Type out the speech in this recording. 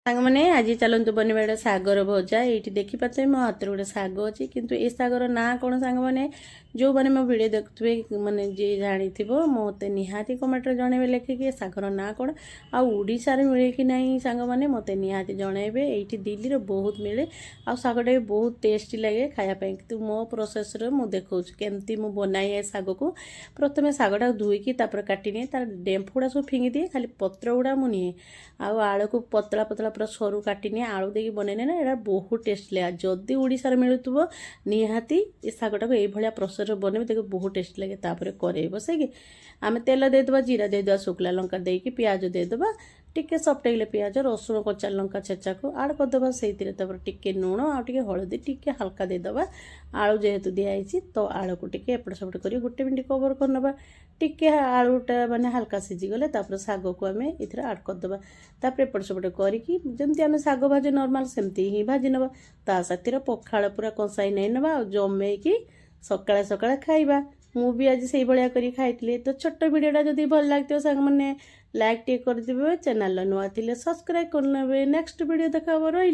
ସାଙ୍ଗମାନେ ଆଜି ଚାଲନ୍ତୁ ବନେଇବା ଗୋଟେ ଶାଗର ଭଜା। ଏଇଠି ଦେଖିପାରୁଥିବେ ମୋ ହାତରେ ଗୋଟେ ଶାଗ ଅଛି, କିନ୍ତୁ ଏ ଶାଗର ନାଁ କ'ଣ ସାଙ୍ଗମାନେ? ଯେଉଁମାନେ ମୋ ଭିଡ଼ିଓ ଦେଖୁଥିବେ ମାନେ ଯିଏ ଜାଣିଥିବ ମୋତେ ନିହାତି କମେଣ୍ଟରେ ଜଣାଇବେ ଲେଖିକି ଏ ଶାଗର ନାଁ କ'ଣ, ଆଉ ଓଡ଼ିଶାରେ ମିଳେ କି ନାହିଁ ସାଙ୍ଗମାନେ ମୋତେ ନିହାତି ଜଣାଇବେ। ଏଇଠି ଦିଲ୍ଲୀରେ ବହୁତ ମିଳେ, ଆଉ ଶାଗଟା ବି ବହୁତ ଟେଷ୍ଟି ଲାଗେ ଖାଇବା ପାଇଁ। କିନ୍ତୁ ମୋ ପ୍ରୋସେସ୍ରେ ମୁଁ ଦେଖାଉଛି କେମିତି ମୁଁ ବନାଏ ଏ ଶାଗକୁ। ପ୍ରଥମେ ଶାଗଟାକୁ ଧୋଇକି ତାପରେ କାଟିନିଏ, ତାର ଡେମ୍ଫ ଗୁଡ଼ା ସବୁ ଫିଙ୍ଗି ଦିଏ, ଖାଲି ପତ୍ର ଗୁଡ଼ା ମୁଁ ନିଏ। ଆଉ ଆଳୁକୁ ପତଳା ପତଳା ପୁରା ସରୁ କାଟିନିଏ, ଆଳୁ ଦେଇକି ବନେଇନେ ନା ଏଇଟା ବହୁତ ଟେଷ୍ଟ ଲାଗେ। ଯଦି ଓଡ଼ିଶାରେ ମିଳୁଥିବ ନିହାତି ଏ ଶାଗଟାକୁ ଏଇଭଳିଆ ପ୍ରୋସେସ୍ରେ ବନେଇବେ, ଦେଖି ବହୁତ ଟେଷ୍ଟ ଲାଗେ। ତାପରେ କରେଇ ବସେଇକି ଆମେ ତେଲ ଦେଇଦେବା, ଜିରା ଦେଇଦେବା, ଶୁଖିଲା ଲଙ୍କା ଦେଇକି ପିଆଜ ଦେଇଦେବା, ଟିକେ ସଫ୍ଟ ହେଇଗଲେ ପିଆଜ, ରସୁଣ, କଞ୍ଚା ଲଙ୍କା ଛେଚାକୁ ଆଡ଼ କରିଦେବା ସେଇଥିରେ। ତାପରେ ଟିକେ ଲୁଣ ଆଉ ଟିକେ ହଳଦୀ ଟିକେ ହାଲକା ଦେଇଦେବା। ଆଳୁ ଯେହେତୁ ଦିଆହେଇଛି ତ ଆଳୁକୁ ଟିକେ ଏପଟ ସେପଟ କରି 1 ମିନିଟ୍ କଭର କରିନେବା। ଟିକେ ଆଳୁଟା ମାନେ ହାଲକା ସିଝିଗଲେ ତାପରେ ଶାଗକୁ ଆମେ ଏଥିରେ ଆଡ଼ କରିଦେବା। ତାପରେ ଏପଟ ସେପଟ କରିକି ଯେମିତି ଆମେ ଶାଗ ଭାଜି ନର୍ମାଲ ସେମିତି ହିଁ ଭାଜି ନେବା। ତା ସାଥିରେ ପଖାଳ ପୁରା କଂସାଇ ନେଇ ନେବା, ଆଉ ଜମେଇକି ସକାଳେ ସକାଳେ ଖାଇବା। ମୁଁ ବି ଆଜି ସେଇଭଳିଆ କରି ଖାଇଥିଲି। ତ ଛୋଟ ଭିଡ଼ିଓଟା ଯଦି ଭଲ ଲାଗିଥିବ ସାଙ୍ଗମାନେ ଲାଇକ୍ ଟିକେ କରିଦେବେ, ଚ୍ୟାନେଲ ନୂଆ ଥିଲେ ସବସ୍କ୍ରାଇବ୍ କରିନେବେ। ନେକ୍ସଟ ଭିଡ଼ିଓ ଦେଖା ହବ। ରହିଲି।